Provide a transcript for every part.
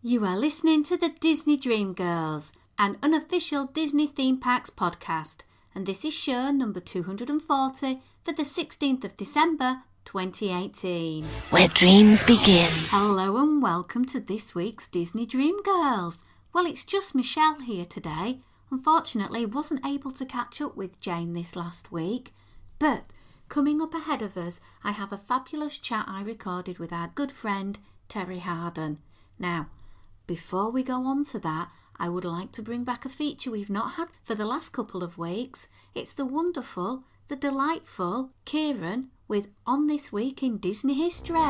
You are listening to the Disney Dream Girls, an unofficial Disney Theme Parks podcast, and this is show number 240 for the 16th of December 2018. Where dreams begin. Hello and welcome to this week's Disney Dream Girls. Well, it's just Michelle here today. Unfortunately, wasn't able to catch up with Jane this last week, but coming up ahead of us, I have a fabulous chat I recorded with our good friend Terri Hardin. Now, before we go on to that, I would like to bring back a feature we've not had for the last couple of weeks. It's the wonderful, the delightful Ciaran with On This Week in Disney History.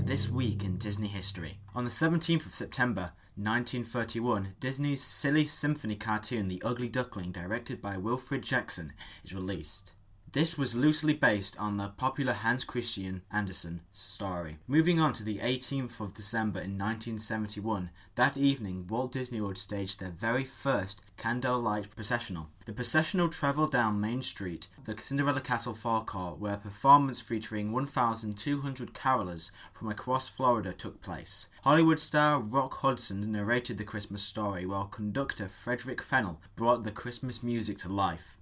This week in Disney history. On the 17th of September 1931, Disney's silly symphony cartoon The Ugly Duckling, directed by Wilfred Jackson, is released. This was loosely based on the popular Hans Christian Andersen story. Moving on to the 18th of December in 1971, that evening Walt Disney World staged their very first candlelight processional. The processional travelled down Main Street, the Cinderella Castle forecourt, where a performance featuring 1,200 carolers from across Florida took place. Hollywood star Rock Hudson narrated the Christmas story, while conductor Frederick Fennell brought the Christmas music to life.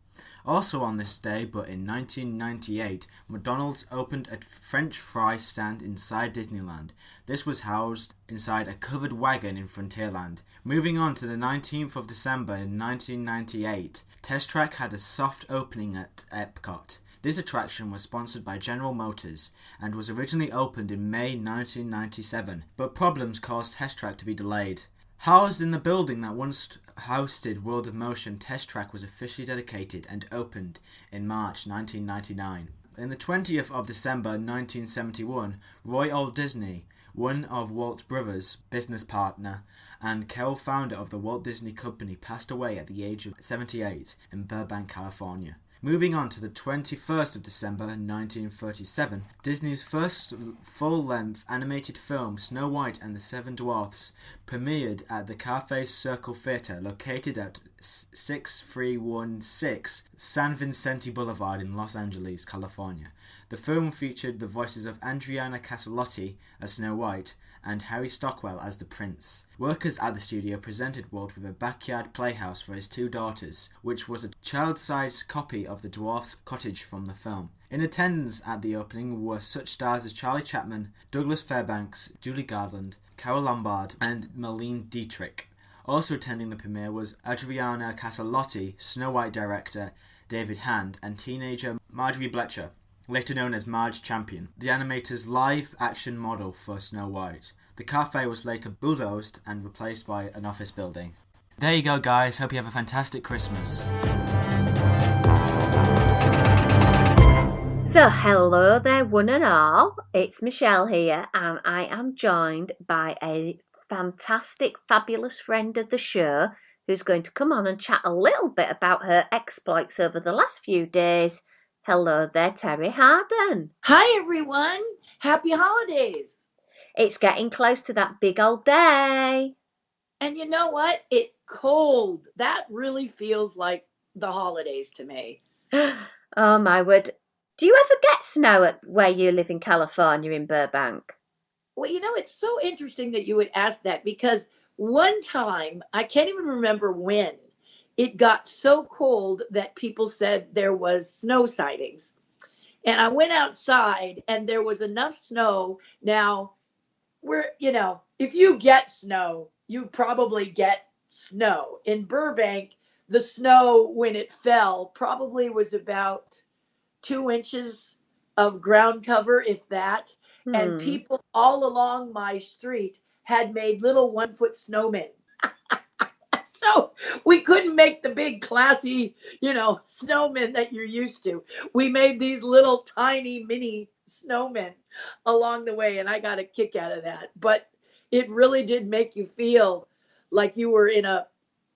Also on this day, but in 1998, McDonald's opened a French fry stand inside Disneyland. This was housed inside a covered wagon in Frontierland. Moving on to the 19th of December in 1998, Test Track had a soft opening at Epcot. This attraction was sponsored by General Motors and was originally opened in May 1997, but problems caused Test Track to be delayed. Housed in the building that once hosted World of Motion, Test Track was officially dedicated and opened in March 1999. In the 20th of December 1971, Roy Old Disney, one of Walt's brothers, business partner, and co-founder of the Walt Disney Company, passed away at the age of 78 in Burbank, California. Moving on to the 21st of December 1937, Disney's first full-length animated film, Snow White and the Seven Dwarfs, premiered at the Carthay Circle Theatre, located at 6316 San Vicente Boulevard in Los Angeles, California. The film featured the voices of Adriana Caselotti as Snow White and Harry Stockwell as the prince. Workers at the studio presented Walt with a backyard playhouse for his two daughters, which was a child-sized copy of the dwarf's cottage from the film. In attendance at the opening were such stars as Charlie Chaplin, Douglas Fairbanks, Julie Garland, Carol Lombard, and Marlene Dietrich. Also attending the premiere was Adriana Caselotti, Snow White director David Hand, and teenager Marjorie Bletcher, later known as Marge Champion, the animator's live-action model for Snow White. The cafe was later bulldozed and replaced by an office building. There you go, guys. Hope you have a fantastic Christmas. So hello there one and all, it's Michelle here and I am joined by a fantastic, fabulous friend of the show who's going to come on and chat a little bit about her exploits over the last few days. Hello there, Terri Hardin. Hi, everyone. Happy holidays. It's getting close to that big old day. And you know what? It's cold. That really feels like the holidays to me. Oh, my word. Do you ever get snow at where you live in California in Burbank? Well, you know, it's so interesting that you would ask that because one time, I can't even remember when, it got so cold that people said there was snow sightings. And I went outside and there was enough snow. Now, if you get snow, you probably get snow. In Burbank, the snow, when it fell, probably was about 2 inches of ground cover, if that. And people all along my street had made little 1-foot snowmen. So we couldn't make the big classy, snowmen that you're used to. We made these little tiny mini snowmen along the way, and I got a kick out of that. But it really did make you feel like you were in a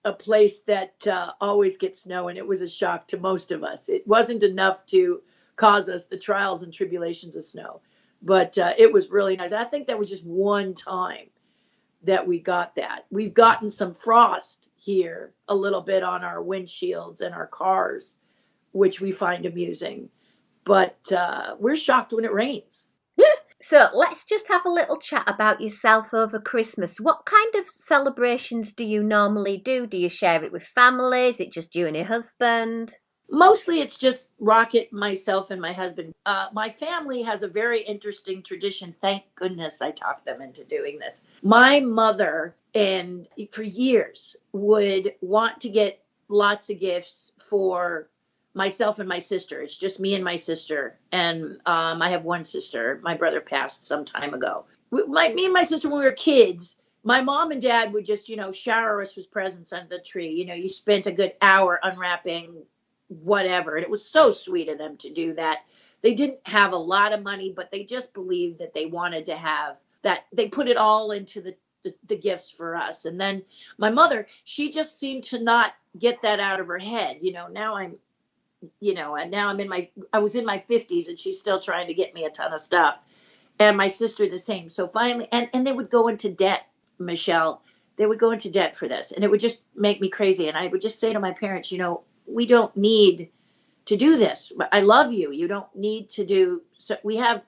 a place that always gets snow, and it was a shock to most of us. It wasn't enough to cause us the trials and tribulations of snow, but it was really nice. I think that was just one time that we got that. We've gotten some frost here a little bit on our windshields and our cars, which we find amusing, but we're shocked when it rains. So let's just have a little chat about yourself over Christmas. What kind of celebrations do you normally do? Do you share it with family? Is it just you and your husband? Mostly it's just Rocket, myself, and my husband. My family has a very interesting tradition. Thank goodness I talked them into doing this. My mother, and for years, would want to get lots of gifts for myself and my sister. It's just me and my sister. And I have one sister. My brother passed some time ago. Me and my sister, when we were kids, my mom and dad would just, shower us with presents under the tree. You spent a good hour unwrapping whatever. And it was so sweet of them to do that. They didn't have a lot of money, but they just believed that they wanted to have that. They put it all into the gifts for us. And then my mother, she just seemed to not get that out of her head. Now I'm I was in my 50s and she's still trying to get me a ton of stuff. And my sister the same. So finally, and they would go into debt, Michelle. They would go into debt for this. And it would just make me crazy. And I would just say to my parents, we don't need to do this. I love you. You don't need to do. So we have,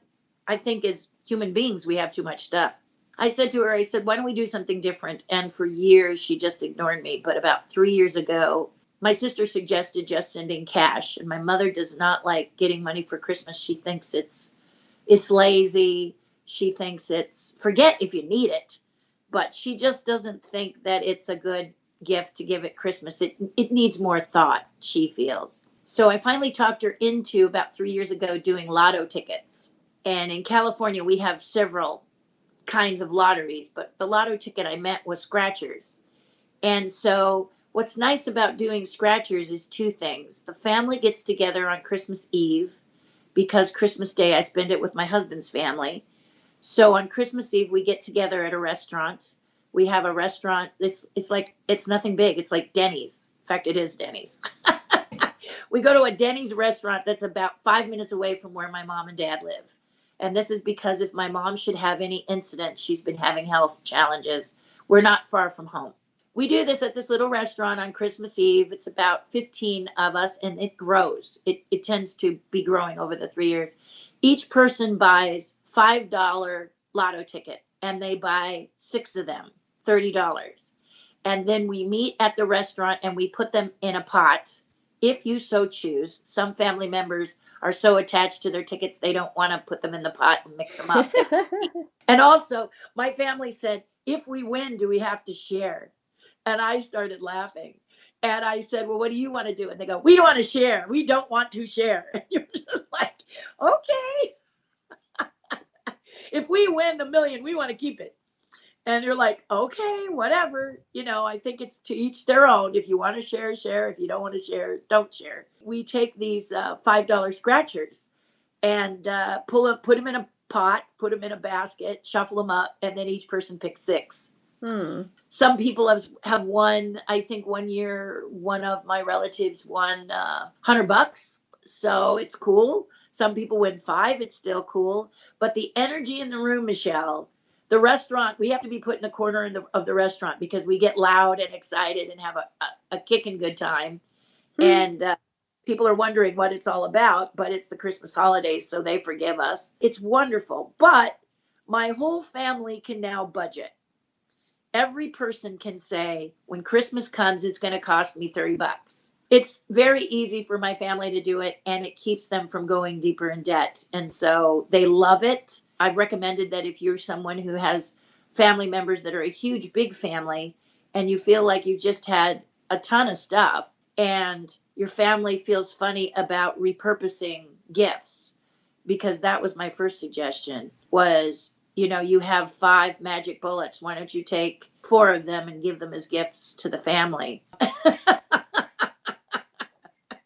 I think as human beings, we have too much stuff. I said to her, why don't we do something different? And for years, she just ignored me. But about 3 years ago, my sister suggested just sending cash. And my mother does not like getting money for Christmas. She thinks it's lazy. She thinks it's forget if you need it. But she just doesn't think that it's a good gift to give at Christmas. It needs more thought, she feels. So I finally talked her into about 3 years ago doing lotto tickets. And in California, we have several kinds of lotteries, but the lotto ticket I meant was scratchers. And so what's nice about doing scratchers is two things. The family gets together on Christmas Eve because Christmas Day I spend it with my husband's family. So on Christmas Eve, we get together at a restaurant. We have a restaurant. It's nothing big. It's like Denny's. In fact, it is Denny's. We go to a Denny's restaurant that's about 5 minutes away from where my mom and dad live. And this is because if my mom should have any incident, she's been having health challenges. We're not far from home. We do this at this little restaurant on Christmas Eve. It's about 15 of us, and it grows. It tends to be growing over the 3 years. Each person buys $5 lotto ticket, and they buy 6 of them, $30. And then we meet at the restaurant, and we put them in a pot, if you so choose. Some family members are so attached to their tickets, they don't want to put them in the pot and mix them up. And also, my family said, if we win, do we have to share? And I started laughing. And I said, well, what do you want to do? And they go, we want to share. We don't want to share. And you're just like, okay. If we win the million, we want to keep it. And you're like, okay, whatever. I think it's to each their own. If you want to share, share. If you don't want to share, don't share. We take these $5 scratchers and put them in a pot, put them in a basket, shuffle them up, and then each person picks 6. Some people have won. I think one year, one of my relatives won $100. So it's cool. Some people win 5. It's still cool. But the energy in the room, Michelle, the restaurant, we have to be put in a corner of the restaurant because we get loud and excited and have a kicking good time. And people are wondering what it's all about, but it's the Christmas holidays, so they forgive us. It's wonderful. But my whole family can now budget. Every person can say, when Christmas comes, it's going to cost me $30. It's very easy for my family to do it, and it keeps them from going deeper in debt. And so they love it. I've recommended that if you're someone who has family members that are a huge, big family, and you feel like you've just had a ton of stuff, and your family feels funny about repurposing gifts, because that was my first suggestion, was you have 5 magic bullets. Why don't you take 4 of them and give them as gifts to the family?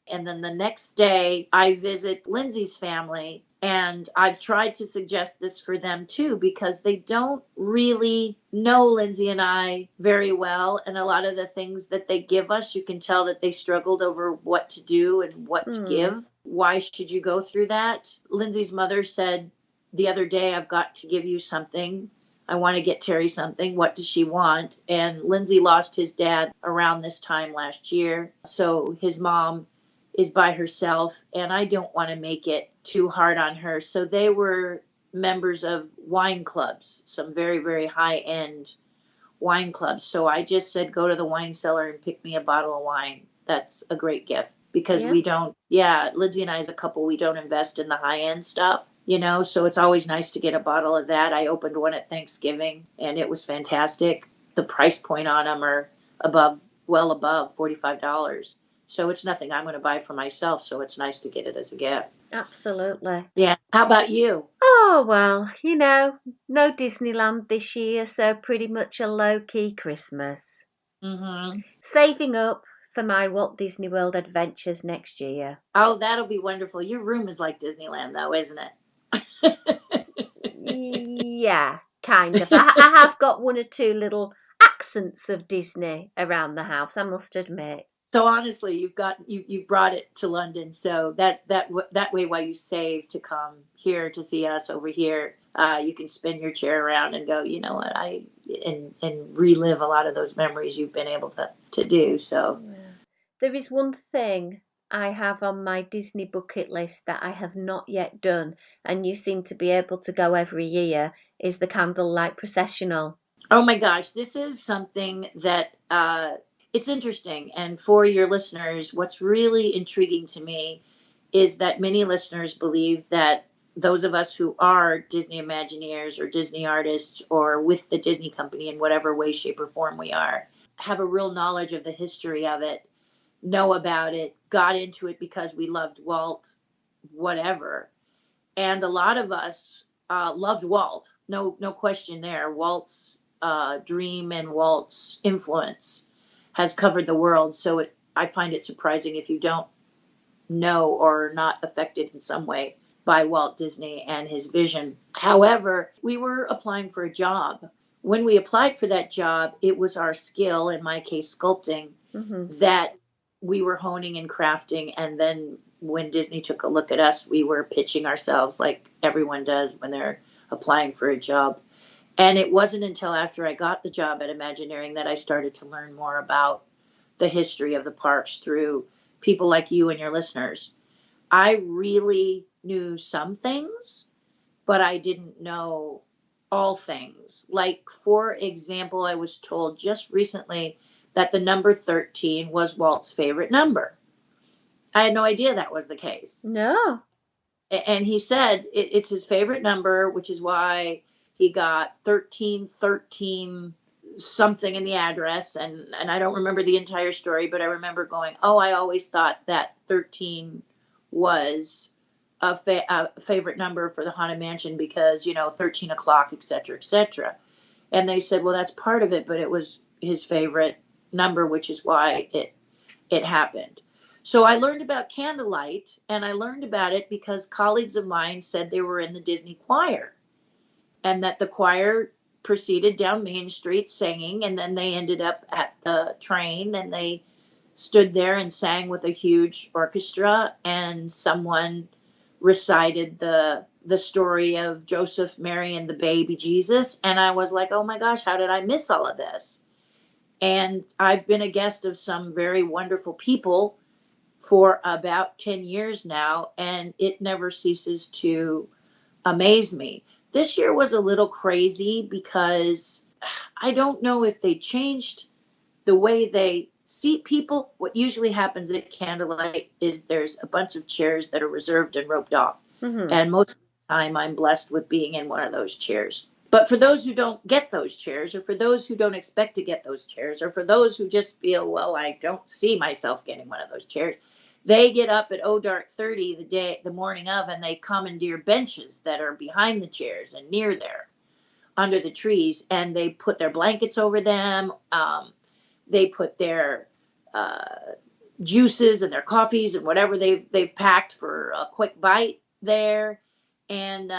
And then the next day I visit Lindsay's family, And I've tried to suggest this for them too, because they don't really know Lindsay and I very well. And a lot of the things that they give us, you can tell that they struggled over what to do and what to give. Why should you go through that? Lindsay's mother said the other day, I've got to give you something. I want to get Terri something. What does she want? And Lindsay lost his dad around this time last year. So his mom is by herself, and I don't want to make it too hard on her. So they were members of wine clubs, some very, very high-end wine clubs. So I just said, go to the wine cellar and pick me a bottle of wine. That's a great gift, because we don't, Lindsay and I as a couple, we don't invest in the high-end stuff, so it's always nice to get a bottle of that. I opened one at Thanksgiving, and it was fantastic. The price point on them are well above $45. So it's nothing I'm going to buy for myself. So it's nice to get it as a gift. Absolutely. Yeah. How about you? Oh, well, no Disneyland this year, so pretty much a low-key Christmas. Mm-hmm. Saving up for my Walt Disney World adventures next year. Oh, that'll be wonderful. Your room is like Disneyland, though, isn't it? Yeah, kind of. I have got one or two little accents of Disney around the house, I must admit. So honestly, you've brought it to London, so that way, while you save to come here to see us over here, you can spin your chair around and go, you know what, and relive a lot of those memories you've been able to do. So there is one thing I have on my Disney bucket list that I have not yet done, and you seem to be able to go every year, is the candlelight processional. Oh my gosh, this is something that it's interesting. And for your listeners, what's really intriguing to me is that many listeners believe that those of us who are Disney Imagineers or Disney artists or with the Disney company in whatever way, shape, or form we are, have a real knowledge of the history of it, know about it, got into it because we loved Walt, whatever. And a lot of us loved Walt. No question there. Walt's dream and Walt's influence has covered the world. So I find it surprising if you don't know or not affected in some way by Walt Disney and his vision. However, we were applying for a job. When we applied for that job, it was our skill, in my case, sculpting, that we were honing and crafting. And then when Disney took a look at us, we were pitching ourselves like everyone does when they're applying for a job. And it wasn't until after I got the job at Imagineering that I started to learn more about the history of the parks through people like you and your listeners. I really knew some things, but I didn't know all things. Like, for example, I was told just recently that the number 13 was Walt's favorite number. I had no idea that was the case. No. And he said it's his favorite number, which is why he got 1313 something in the address. And I don't remember the entire story, but I remember going, I always thought that 13 was a favorite number for the Haunted Mansion because, 13 o'clock, et cetera, et cetera. And they said, well, that's part of it, but it was his favorite number, which is why it happened. So I learned about candlelight, and I learned about it because colleagues of mine said they were in the Disney choir. And that the choir proceeded down Main Street singing, and then they ended up at the train, and they stood there and sang with a huge orchestra, and someone recited the story of Joseph, Mary, and the baby Jesus. And I was like, oh my gosh, how did I miss all of this? And I've been a guest of some very wonderful people for about 10 years now, and it never ceases to amaze me. This year was a little crazy because I don't know if they changed the way they seat people. What usually happens at candlelight is there's a bunch of chairs that are reserved and roped off. And most of the time I'm blessed with being in one of those chairs. But for those who don't get those chairs, or for those who don't expect to get those chairs, or for those who just feel, well, I don't see myself getting one of those chairs, they get up at dark 30 the morning of, and they commandeer benches that are behind the chairs and near there, under the trees, and they put their blankets over them. They put their juices and their coffees and whatever they've packed for a quick bite there. And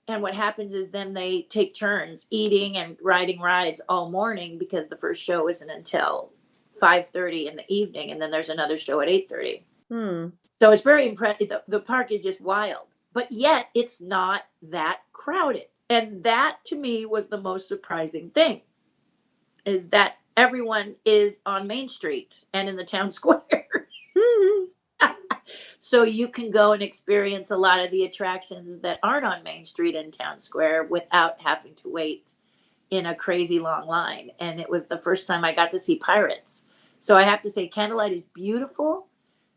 what happens is then they take turns eating and riding rides all morning because the first show isn't until 5:30 in the evening, and then there's another show at 8:30. So it's very impressive. The park is just wild, but yet it's not that crowded. And that to me was the most surprising thing, is that everyone is on Main Street and in the town square. So you can go and experience a lot of the attractions that aren't on Main Street and town square without having to wait in a crazy long line. And it was the first time I got to see pirates. So I have to say, Candlelight is beautiful.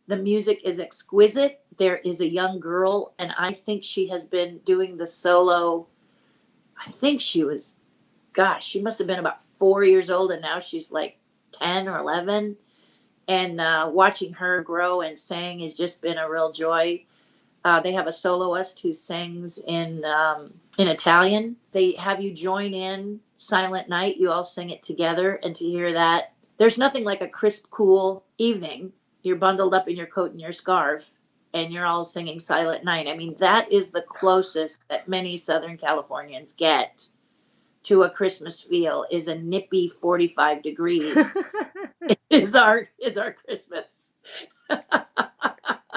The music is exquisite. There is a young girl, and I think she has been doing the solo. I think she was, gosh, she must have been about 4 years old, and now she's like 10 or 11. And watching her grow and sing has just been a real joy. They have a soloist who sings in Italian. They have you join in Silent Night. You all sing it together, and to hear that, there's nothing like a crisp, cool evening. You're bundled up in your coat and your scarf, and you're all singing Silent Night. I mean, that is the closest that many Southern Californians get to a Christmas feel, is a nippy 45 degrees. is our Christmas.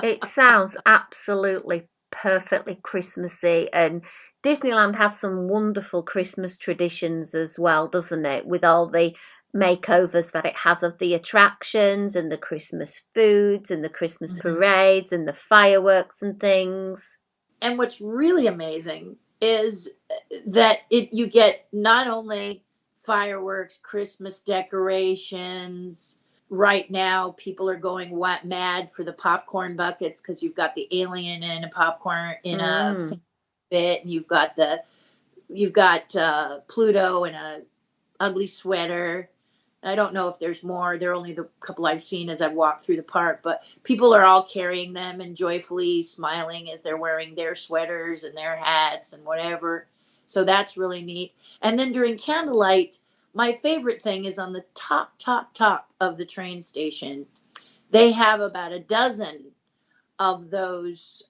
It sounds absolutely perfectly Christmassy, and Disneyland has some wonderful Christmas traditions as well, doesn't it? With all the makeovers that it has of the attractions and the Christmas foods and the Christmas parades and the fireworks and things. And what's really amazing is that you get not only fireworks, Christmas decorations. Right now, people are going mad for the popcorn buckets because you've got the alien in a popcorn in a bit, and you've got Pluto in a ugly sweater. I don't know if there's more. They're only the couple I've seen as I've walked through the park, but people are all carrying them and joyfully smiling as they're wearing their sweaters and their hats and whatever. So that's really neat. And then during Candlelight, my favorite thing is on the top of the train station. They have about a dozen of those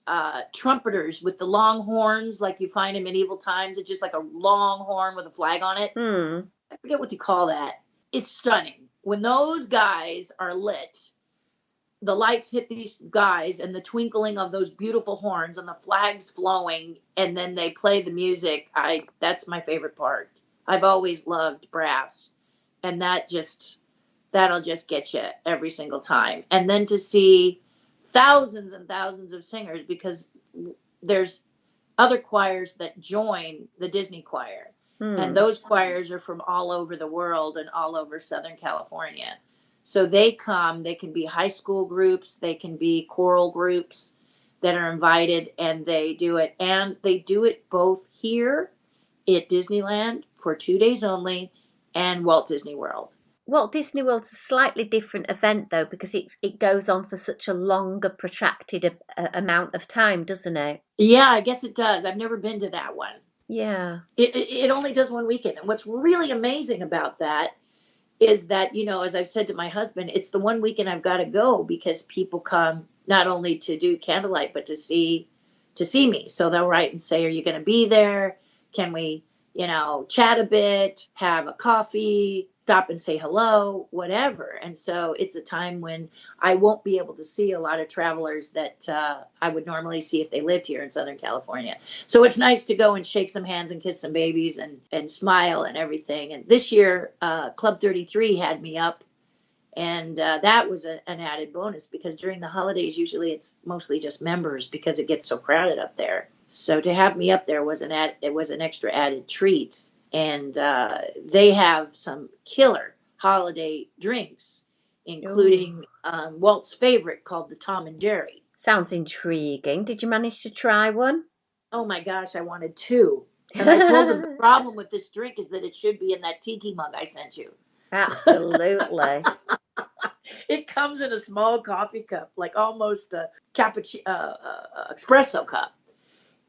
trumpeters with the long horns, like you find in medieval times. It's just like a long horn with a flag on it. I forget what you call that. It's stunning. When those guys are lit, the lights hit these guys and the twinkling of those beautiful horns and the flags flowing, and then they play the music. That's my favorite part. I've always loved brass, and that'll just get you every single time. And then to see thousands and thousands of singers, because there's other choirs that join the Disney choir. And those choirs are from all over the world and all over Southern California. So they come, they can be high school groups, they can be choral groups that are invited, and they do it. And they do it both here at Disneyland for 2 days only and Walt Disney World. Walt Disney World's a slightly different event, though, because it goes on for such a longer, protracted amount of time, doesn't it? Yeah, I guess it does. I've never been to that one. Yeah. It only does one weekend. And what's really amazing about that is that, as I've said to my husband, it's the one weekend I've got to go because people come not only to do Candlelight, but to see me. So they'll write and say, are you going to be there? Can we, chat a bit, have a coffee, stop and say hello, whatever. And so it's a time when I won't be able to see a lot of travelers that I would normally see if they lived here in Southern California. So it's nice to go and shake some hands and kiss some babies and smile and everything. And this year, Club 33 had me up, and that was an added bonus because during the holidays, usually it's mostly just members because it gets so crowded up there. So to have me up there was an extra added treat. And they have some killer holiday drinks, including Walt's favorite called the Tom and Jerry. Sounds intriguing. Did you manage to try one? Oh my gosh, I wanted two. And I told them the problem with this drink is that it should be in that tiki mug I sent you. Absolutely. It comes in a small coffee cup, like almost a cappuccino, espresso cup.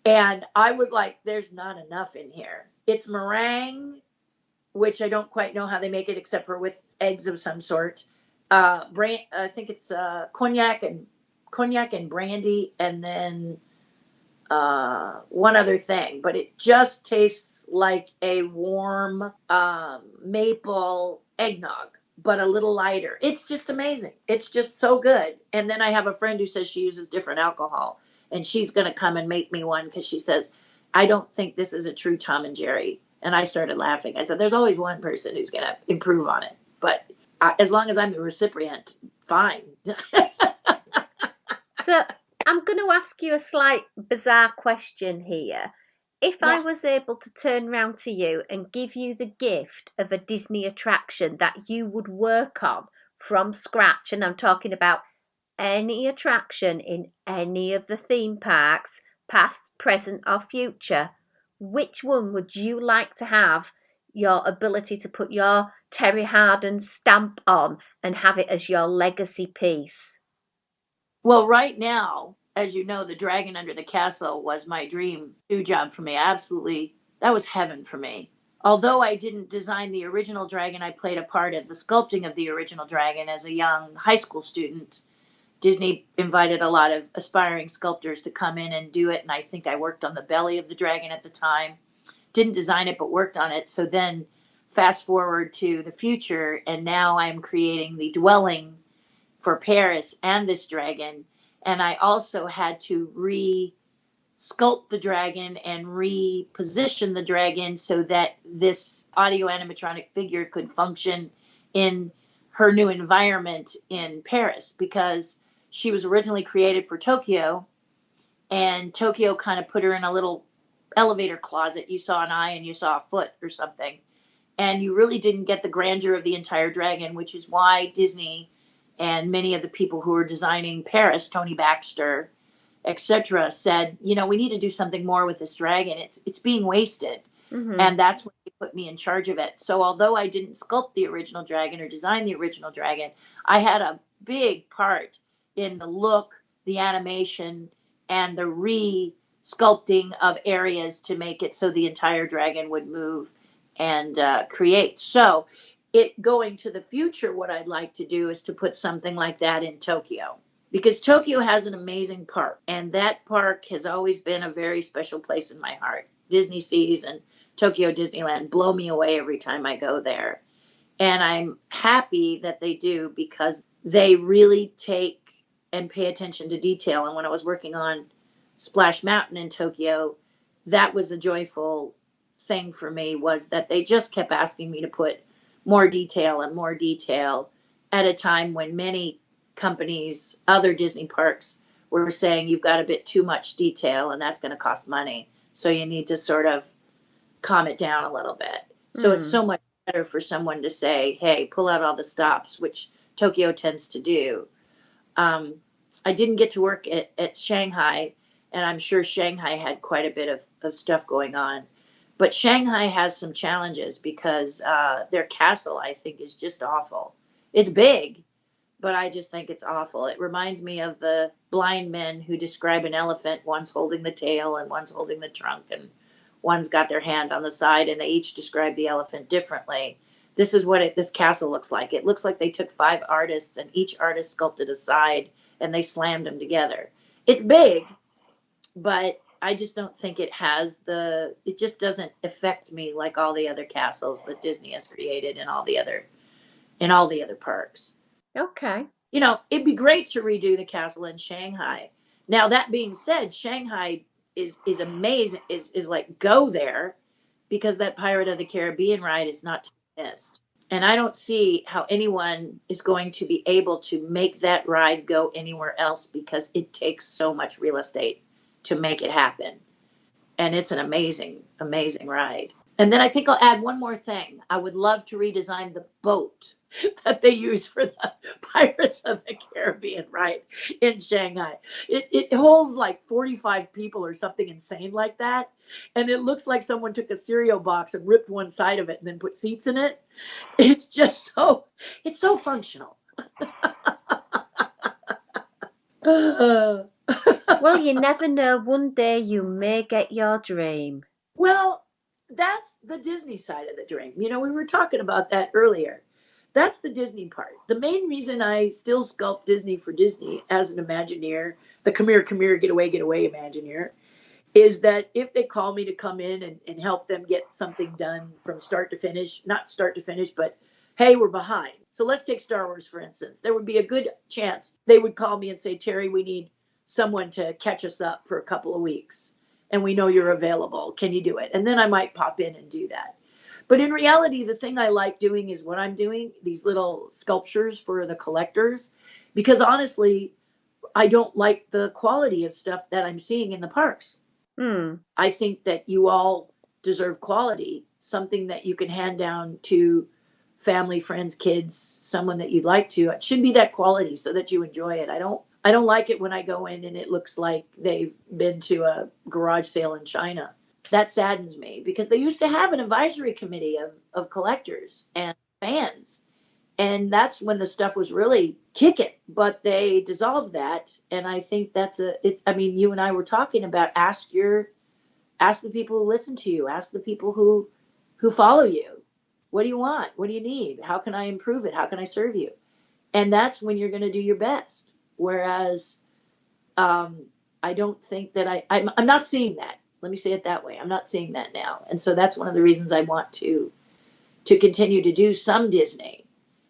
And I was like, there's not enough in here. It's meringue, which I don't quite know how they make it except for with eggs of some sort. I think it's cognac and brandy, and then one other thing, but it just tastes like a warm maple eggnog, but a little lighter. It's just amazing. It's just so good. And then I have a friend who says she uses different alcohol, and she's going to come and make me one because she says, I don't think this is a true Tom and Jerry. And I started laughing. I said, there's always one person who's going to improve on it. But as long as I'm the recipient, fine. So I'm going to ask you a slight bizarre question here. If I was able to turn round to you and give you the gift of a Disney attraction that you would work on from scratch, and I'm talking about any attraction in any of the theme parks, past, present or future, which one would you like to have your ability to put your Terri Hardin stamp on and have it as your legacy piece? Well, right now, as you know, the dragon under the castle was my dream do job for me. Absolutely. That was heaven for me. Although I didn't design the original dragon, I played a part in the sculpting of the original dragon as a young high school student. Disney invited a lot of aspiring sculptors to come in and do it. And I think I worked on the belly of the dragon at the time. Didn't design it, but worked on it. So then fast forward to the future, and now I'm creating the dwelling for Paris and this dragon. And I also had to re-sculpt the dragon and reposition the dragon so that this audio animatronic figure could function in her new environment in Paris, because she was originally created for Tokyo, and Tokyo kind of put her in a little elevator closet. You saw an eye and you saw a foot or something. And you really didn't get the grandeur of the entire dragon, which is why Disney and many of the people who were designing Paris, Tony Baxter, etc., said, you know, we need to do something more with this dragon. It's being wasted. Mm-hmm. And that's when they put me in charge of it. So although I didn't sculpt the original dragon or design the original dragon, I had a big part in the look, the animation, and the re-sculpting of areas to make it so the entire dragon would move and create. So going to the future, what I'd like to do is to put something like that in Tokyo, because Tokyo has an amazing park, and that park has always been a very special place in my heart. Disney Seas and Tokyo Disneyland blow me away every time I go there. And I'm happy that they do, because they really take and pay attention to detail. And when I was working on Splash Mountain in Tokyo, that was the joyful thing for me, was that they just kept asking me to put more detail and more detail at a time when many companies, other Disney parks, were saying you've got a bit too much detail and that's going to cost money. So you need to sort of calm it down a little bit. So it's so much better for someone to say, hey, pull out all the stops, which Tokyo tends to do. I didn't get to work at Shanghai, and I'm sure Shanghai had quite a bit of stuff going on. But Shanghai has some challenges because their castle, I think, is just awful. It's big, but I just think it's awful. It reminds me of the blind men who describe an elephant, one's holding the tail and one's holding the trunk, and one's got their hand on the side, and they each describe the elephant differently. This is what this castle looks like. It looks like they took 5 artists, and each artist sculpted a side, and they slammed them together. It's big, but I just don't think it just doesn't affect me like all the other castles that Disney has created in all the other parks. Okay. You know, it'd be great to redo the castle in Shanghai. Now, that being said, Shanghai is amazing, is like, go there, because that Pirate of the Caribbean ride is not to be missed. And I don't see how anyone is going to be able to make that ride go anywhere else, because it takes so much real estate to make it happen. And it's an amazing, amazing ride. And then I think I'll add one more thing. I would love to redesign the boat that they use for the Pirates of the Caribbean ride in Shanghai. It holds like 45 people or something insane like that. And it looks like someone took a cereal box and ripped one side of it and then put seats in it. It's just it's so functional. Well, you never know. One day you may get your dream. Well, that's the Disney side of the dream. You know, we were talking about that earlier. That's the Disney part. The main reason I still sculpt Disney for Disney as an Imagineer, the come here, get away Imagineer, is that if they call me to come in and help them get something done from start to finish, not start to finish, but hey, we're behind. So let's take Star Wars, for instance. There would be a good chance they would call me and say, Terri, we need someone to catch us up for a couple of weeks. And we know you're available. Can you do it? And then I might pop in and do that. But in reality, the thing I like doing is what I'm doing, these little sculptures for the collectors, because honestly, I don't like the quality of stuff that I'm seeing in the parks. I think that you all deserve quality, something that you can hand down to family, friends, kids, someone that you'd like to. It should be that quality so that you enjoy it. I don't like it when I go in and it looks like they've been to a garage sale in China. That saddens me because they used to have an advisory committee of collectors and fans. And that's when the stuff was really kicking, but they dissolved that. And I think you and I were talking about ask the people who listen to you, ask the people who follow you. What do you want? What do you need? How can I improve it? How can I serve you? And that's when you're going to do your best. Whereas, I don't think that I'm not seeing that. Let me say it that way. I'm not seeing that now. And so that's one of the reasons I want to continue to do some Disney.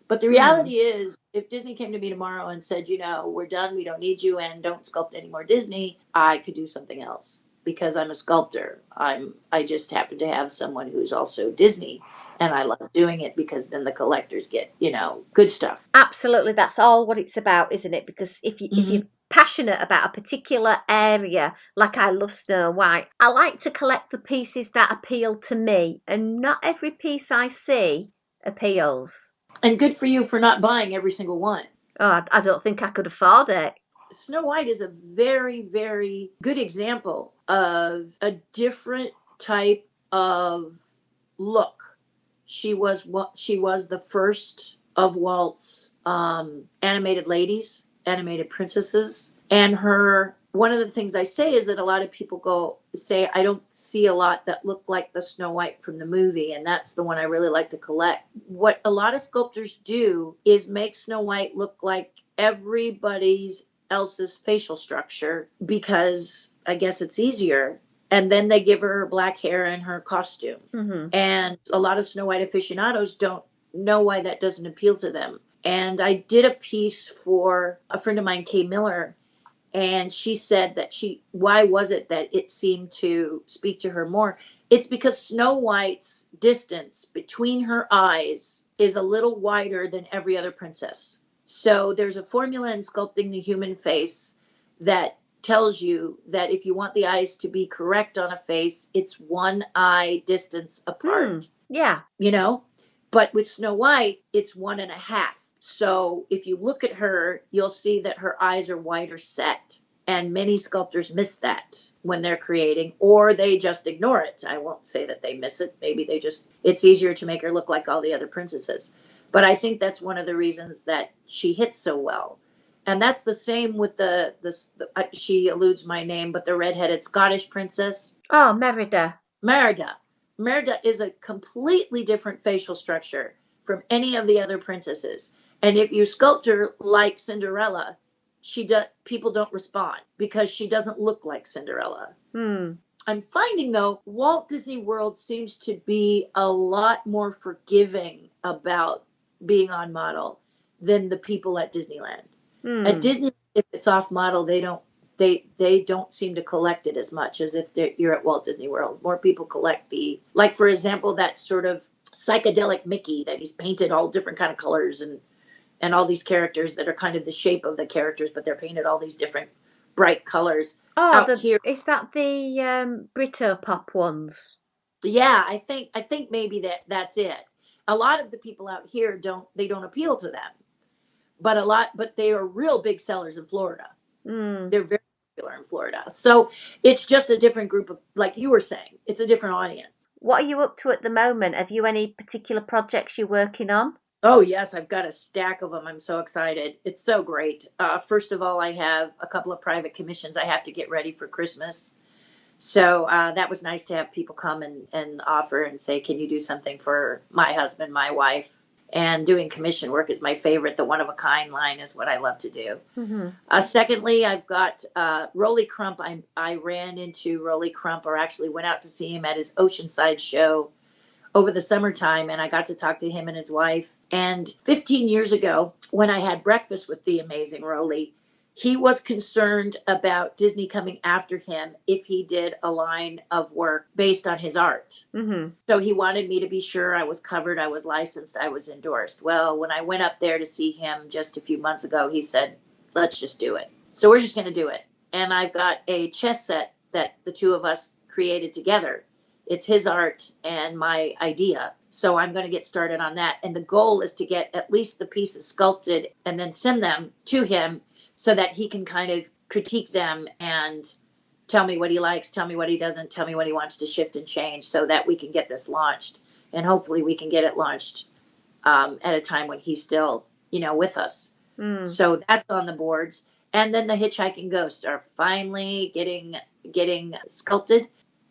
But the reality is, if Disney came to me tomorrow and said, we're done, we don't need you, and don't sculpt any more Disney, I could do something else because I'm a sculptor. I just happen to have someone who's also Disney, and I love doing it because then the collectors get, good stuff. Absolutely, that's all what it's about, isn't it? Because if you're passionate about a particular area, like I love Snow White, I like to collect the pieces that appeal to me, and not every piece I see appeals. And good for you for not buying every single one. Oh, I don't think I could afford it. Snow White is a very, very good example of a different type of look. She was the first of Walt's animated ladies, animated princesses. And one of the things I say is that a lot of people say, I don't see a lot that look like the Snow White from the movie. And that's the one I really like to collect. What a lot of sculptors do is make Snow White look like everybody's else's facial structure because I guess it's easier. And then they give her black hair and her costume. Mm-hmm. And a lot of Snow White aficionados don't know why that doesn't appeal to them. And I did a piece for a friend of mine, Kay Miller, and she said that why was it that it seemed to speak to her more? It's because Snow White's distance between her eyes is a little wider than every other princess. So there's a formula in sculpting the human face that tells you that if you want the eyes to be correct on a face, it's one eye distance apart. Yeah. But with Snow White, it's 1.5. So if you look at her, you'll see that her eyes are wider set. And many sculptors miss that when they're creating, or they just ignore it. I won't say that they miss it. Maybe it's easier to make her look like all the other princesses. But I think that's one of the reasons that she hits so well. And that's the same with she eludes my name, but the redheaded Scottish princess. Oh, Merida. Merida is a completely different facial structure from any of the other princesses. And if you sculpt her like Cinderella, people don't respond because she doesn't look like Cinderella. I'm finding, though, Walt Disney World seems to be a lot more forgiving about being on model than the people at Disneyland. At Disney, if it's off model, they don't seem to collect it as much as if you're at Walt Disney World. More people collect like, for example, that sort of psychedelic Mickey that he's painted all different kind of colors and all these characters that are kind of the shape of the characters, but they're painted all these different bright colors. Oh, is that the Britopop ones? Yeah, I think maybe that's it. A lot of the people out here don't appeal to them, but they are real big sellers in Florida. They're very popular in Florida. So it's just a different group of, like you were saying, it's a different audience. What are you up to at the moment? Have you any particular projects you're working on? Oh, yes, I've got a stack of them. I'm so excited. It's so great. First of all, I have a couple of private commissions I have to get ready for Christmas. So that was nice to have people come and offer and say, can you do something for my husband, my wife? And doing commission work is my favorite. The one-of-a-kind line is what I love to do. Mm-hmm. Secondly, I've got Rolly Crump. I ran into Rolly Crump, or actually went out to see him at his Oceanside show over the summertime, and I got to talk to him and his wife. And 15 years ago, when I had breakfast with the amazing Rolly, he was concerned about Disney coming after him if he did a line of work based on his art. Mm-hmm. So he wanted me to be sure I was covered, I was licensed, I was endorsed. Well, when I went up there to see him just a few months ago, he said, let's just do it. So we're just going to do it. And I've got a chess set that the two of us created together. It's his art and my idea. So I'm going to get started on that. And the goal is to get at least the pieces sculpted and then send them to him, so that he can kind of critique them and tell me what he likes, tell me what he doesn't, tell me what he wants to shift and change, so that we can get this launched. And hopefully we can get it launched at a time when he's still, with us. So that's on the boards. And then the Hitchhiking Ghosts are finally getting sculpted.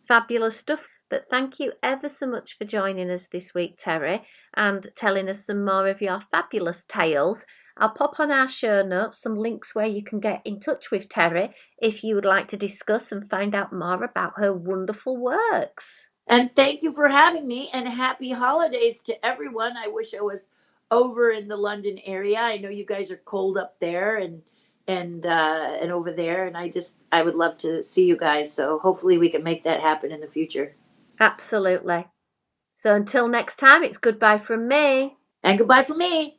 Fabulous stuff. But thank you ever so much for joining us this week, Terri, and telling us some more of your fabulous tales. I'll pop on our show notes some links where you can get in touch with Terri if you would like to discuss and find out more about her wonderful works. And thank you for having me, and happy holidays to everyone. I wish I was over in the London area. I know you guys are cold up there and over there, and I would love to see you guys. So hopefully we can make that happen in the future. Absolutely. So until next time, it's goodbye from me. And goodbye from me.